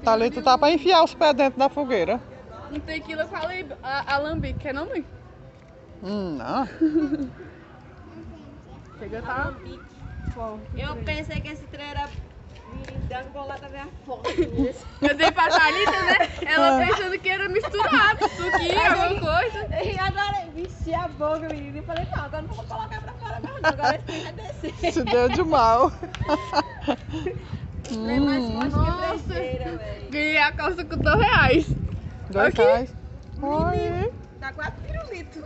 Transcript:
Thalita tá pra enfiar os pés dentro da fogueira. Um tequila com alambique, quer não, mãe? Não. Chega, tá? Eu pensei que esse trem era virilhão, bolada minha foto. Eu dei pra Thalita, né? Ela pensando que era misturado, suquinho, alguma coisa. E agora enchi a boca, menina. E falei, não, agora não vou colocar pra fora mesmo, não. Agora esse trem vai descer. Se deu de mal. É mais forte que a Nossa. brejeira, velho. Ganhei a calça com R$2. R$2. Aqui. Oi. Dá 4 pirulitos.